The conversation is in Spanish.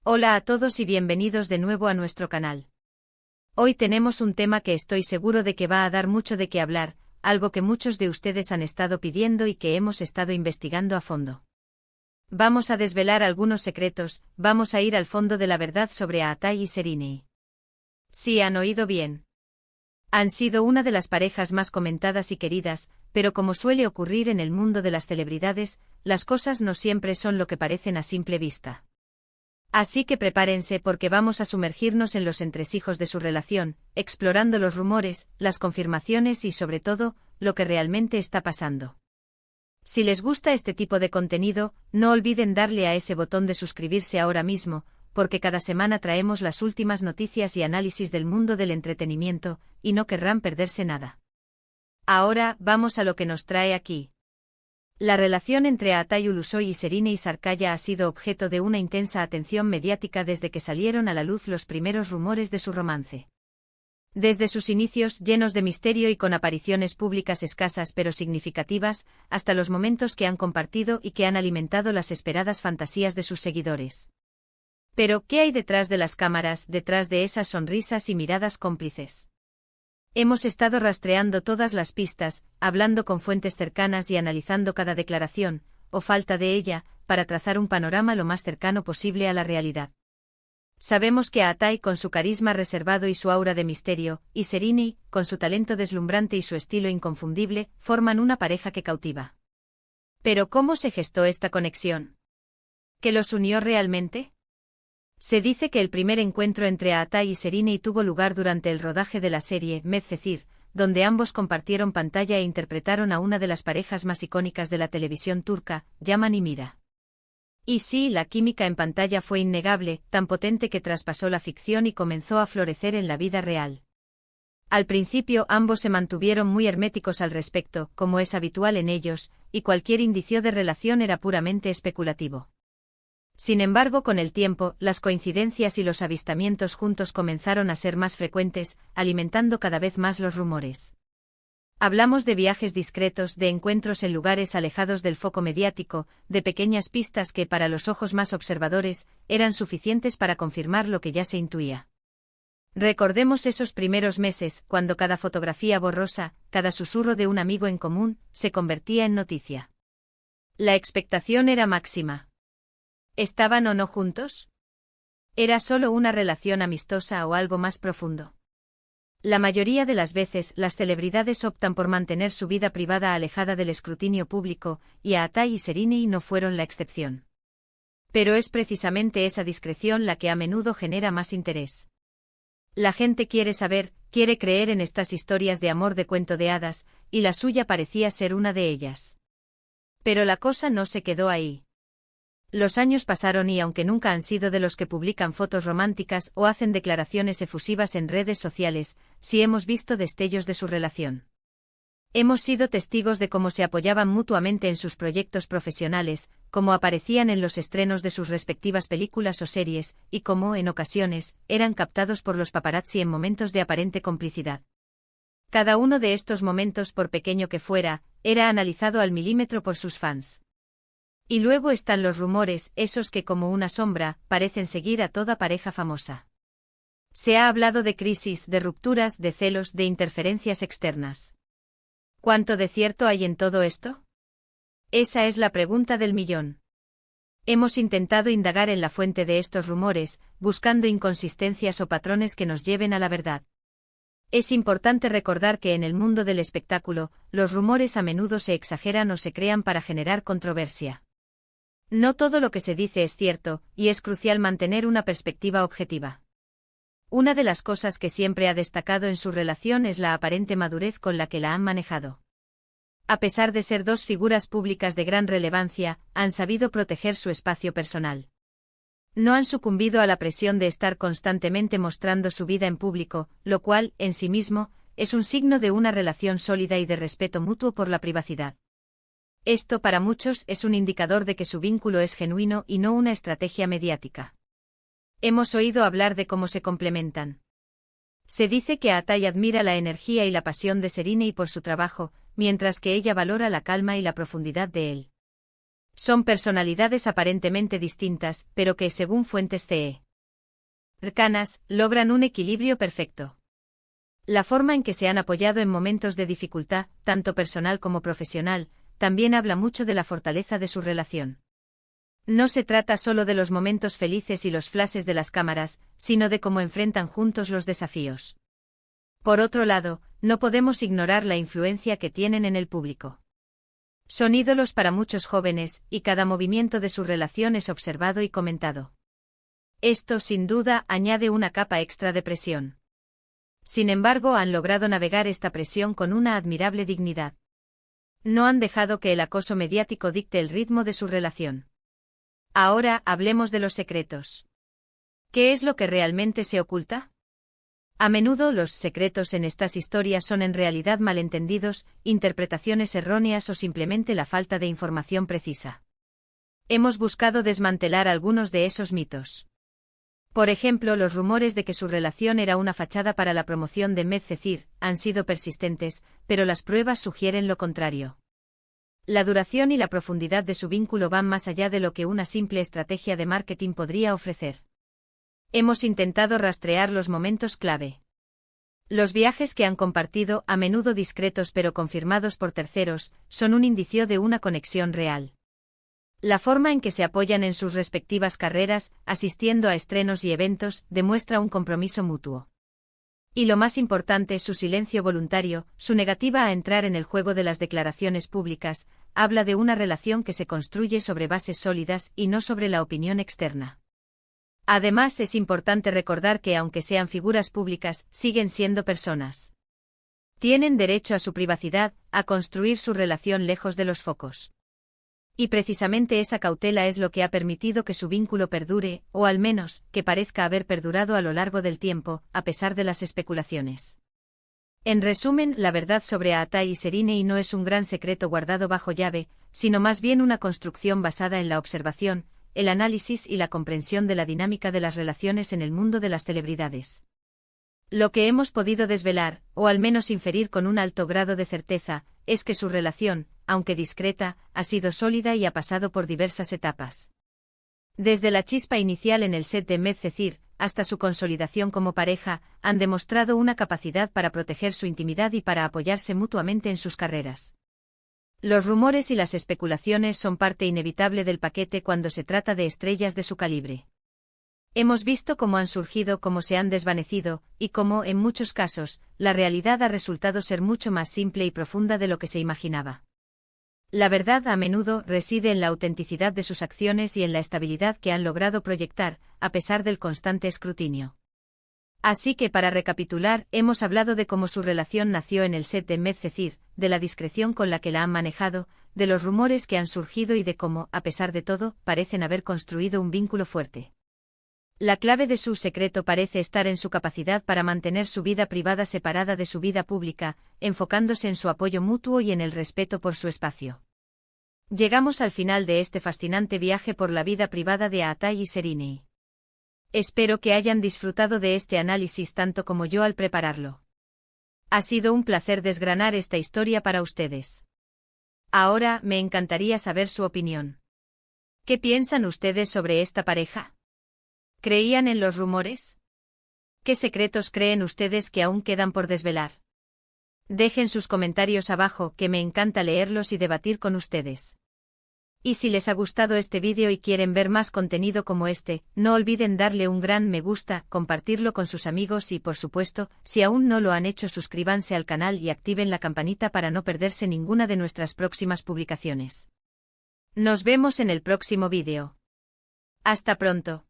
Hola a todos y bienvenidos de nuevo a nuestro canal. Hoy tenemos un tema que estoy seguro de que va a dar mucho de qué hablar, algo que muchos de ustedes han estado pidiendo y que hemos estado investigando a fondo. Vamos a desvelar algunos secretos, vamos a ir al fondo de la verdad sobre Aatai y Sereni. Sí, han oído bien. Han sido una de las parejas más comentadas y queridas, pero como suele ocurrir en el mundo de las celebridades, las cosas no siempre son lo que parecen a simple vista. Así que prepárense porque vamos a sumergirnos en los entresijos de su relación, explorando los rumores, las confirmaciones y sobre todo, lo que realmente está pasando. Si les gusta este tipo de contenido, no olviden darle a ese botón de suscribirse ahora mismo, porque cada semana traemos las últimas noticias y análisis del mundo del entretenimiento, y no querrán perderse nada. Ahora, vamos a lo que nos trae aquí. La relación entre Aatai Ulusoy y Sereni Sarkaya ha sido objeto de una intensa atención mediática desde que salieron a la luz los primeros rumores de su romance. Desde sus inicios llenos de misterio y con apariciones públicas escasas pero significativas, hasta los momentos que han compartido y que han alimentado las esperadas fantasías de sus seguidores. Pero, ¿qué hay detrás de las cámaras, detrás de esas sonrisas y miradas cómplices? Hemos estado rastreando todas las pistas, hablando con fuentes cercanas y analizando cada declaración, o falta de ella, para trazar un panorama lo más cercano posible a la realidad. Sabemos que Aatai, con su carisma reservado y su aura de misterio, y Sereni, con su talento deslumbrante y su estilo inconfundible, forman una pareja que cautiva. Pero ¿cómo se gestó esta conexión? ¿Qué los unió realmente? Se dice que el primer encuentro entre Aatai y Sereni tuvo lugar durante el rodaje de la serie Medcezir, donde ambos compartieron pantalla e interpretaron a una de las parejas más icónicas de la televisión turca, Yaman y Mira. Y sí, la química en pantalla fue innegable, tan potente que traspasó la ficción y comenzó a florecer en la vida real. Al principio ambos se mantuvieron muy herméticos al respecto, como es habitual en ellos, y cualquier indicio de relación era puramente especulativo. Sin embargo, con el tiempo, las coincidencias y los avistamientos juntos comenzaron a ser más frecuentes, alimentando cada vez más los rumores. Hablamos de viajes discretos, de encuentros en lugares alejados del foco mediático, de pequeñas pistas que para los ojos más observadores, eran suficientes para confirmar lo que ya se intuía. Recordemos esos primeros meses, cuando cada fotografía borrosa, cada susurro de un amigo en común, se convertía en noticia. La expectación era máxima. ¿Estaban o no juntos? ¿Era solo una relación amistosa o algo más profundo? La mayoría de las veces, las celebridades optan por mantener su vida privada alejada del escrutinio público, y Aatai y Sereni no fueron la excepción. Pero es precisamente esa discreción la que a menudo genera más interés. La gente quiere saber, quiere creer en estas historias de amor de cuento de hadas, y la suya parecía ser una de ellas. Pero la cosa no se quedó ahí. Los años pasaron y aunque nunca han sido de los que publican fotos románticas o hacen declaraciones efusivas en redes sociales, sí hemos visto destellos de su relación. Hemos sido testigos de cómo se apoyaban mutuamente en sus proyectos profesionales, cómo aparecían en los estrenos de sus respectivas películas o series, y cómo, en ocasiones, eran captados por los paparazzi en momentos de aparente complicidad. Cada uno de estos momentos, por pequeño que fuera, era analizado al milímetro por sus fans. Y luego están los rumores, esos que como una sombra, parecen seguir a toda pareja famosa. Se ha hablado de crisis, de rupturas, de celos, de interferencias externas. ¿Cuánto de cierto hay en todo esto? Esa es la pregunta del millón. Hemos intentado indagar en la fuente de estos rumores, buscando inconsistencias o patrones que nos lleven a la verdad. Es importante recordar que en el mundo del espectáculo, los rumores a menudo se exageran o se crean para generar controversia. No todo lo que se dice es cierto, y es crucial mantener una perspectiva objetiva. Una de las cosas que siempre ha destacado en su relación es la aparente madurez con la que la han manejado. A pesar de ser dos figuras públicas de gran relevancia, han sabido proteger su espacio personal. No han sucumbido a la presión de estar constantemente mostrando su vida en público, lo cual, en sí mismo, es un signo de una relación sólida y de respeto mutuo por la privacidad. Esto para muchos es un indicador de que su vínculo es genuino y no una estrategia mediática. Hemos oído hablar de cómo se complementan. Se dice que Aatai admira la energía y la pasión de Sereni por su trabajo, mientras que ella valora la calma y la profundidad de él. Son personalidades aparentemente distintas, pero que, según fuentes cercanas, logran un equilibrio perfecto. La forma en que se han apoyado en momentos de dificultad, tanto personal como profesional, también habla mucho de la fortaleza de su relación. No se trata solo de los momentos felices y los flashes de las cámaras, sino de cómo enfrentan juntos los desafíos. Por otro lado, no podemos ignorar la influencia que tienen en el público. Son ídolos para muchos jóvenes, y cada movimiento de su relación es observado y comentado. Esto, sin duda, añade una capa extra de presión. Sin embargo, han logrado navegar esta presión con una admirable dignidad. No han dejado que el acoso mediático dicte el ritmo de su relación. Ahora, hablemos de los secretos. ¿Qué es lo que realmente se oculta? A menudo los secretos en estas historias son en realidad malentendidos, interpretaciones erróneas o simplemente la falta de información precisa. Hemos buscado desmantelar algunos de esos mitos. Por ejemplo, los rumores de que su relación era una fachada para la promoción de Medcezir han sido persistentes, pero las pruebas sugieren lo contrario. La duración y la profundidad de su vínculo van más allá de lo que una simple estrategia de marketing podría ofrecer. Hemos intentado rastrear los momentos clave. Los viajes que han compartido, a menudo discretos pero confirmados por terceros, son un indicio de una conexión real. La forma en que se apoyan en sus respectivas carreras, asistiendo a estrenos y eventos, demuestra un compromiso mutuo. Y lo más importante, su silencio voluntario, su negativa a entrar en el juego de las declaraciones públicas, habla de una relación que se construye sobre bases sólidas y no sobre la opinión externa. Además, es importante recordar que, aunque sean figuras públicas, siguen siendo personas. Tienen derecho a su privacidad, a construir su relación lejos de los focos. Y precisamente esa cautela es lo que ha permitido que su vínculo perdure, o al menos, que parezca haber perdurado a lo largo del tiempo, a pesar de las especulaciones. En resumen, la verdad sobre Aatai y Serinei no es un gran secreto guardado bajo llave, sino más bien una construcción basada en la observación, el análisis y la comprensión de la dinámica de las relaciones en el mundo de las celebridades. Lo que hemos podido desvelar, o al menos inferir con un alto grado de certeza, es que su relación, aunque discreta, ha sido sólida y ha pasado por diversas etapas. Desde la chispa inicial en el set de Medcezir, hasta su consolidación como pareja, han demostrado una capacidad para proteger su intimidad y para apoyarse mutuamente en sus carreras. Los rumores y las especulaciones son parte inevitable del paquete cuando se trata de estrellas de su calibre. Hemos visto cómo han surgido, cómo se han desvanecido, y cómo, en muchos casos, la realidad ha resultado ser mucho más simple y profunda de lo que se imaginaba. La verdad a menudo reside en la autenticidad de sus acciones y en la estabilidad que han logrado proyectar, a pesar del constante escrutinio. Así que, para recapitular, hemos hablado de cómo su relación nació en el set de Medcezir, de la discreción con la que la han manejado, de los rumores que han surgido y de cómo, a pesar de todo, parecen haber construido un vínculo fuerte. La clave de su secreto parece estar en su capacidad para mantener su vida privada separada de su vida pública, enfocándose en su apoyo mutuo y en el respeto por su espacio. Llegamos al final de este fascinante viaje por la vida privada de Aatai y Serinei. Espero que hayan disfrutado de este análisis tanto como yo al prepararlo. Ha sido un placer desgranar esta historia para ustedes. Ahora, me encantaría saber su opinión. ¿Qué piensan ustedes sobre esta pareja? ¿Creían en los rumores? ¿Qué secretos creen ustedes que aún quedan por desvelar? Dejen sus comentarios abajo, que me encanta leerlos y debatir con ustedes. Y si les ha gustado este vídeo y quieren ver más contenido como este, no olviden darle un gran me gusta, compartirlo con sus amigos y, por supuesto, si aún no lo han hecho, suscríbanse al canal y activen la campanita para no perderse ninguna de nuestras próximas publicaciones. Nos vemos en el próximo vídeo. Hasta pronto.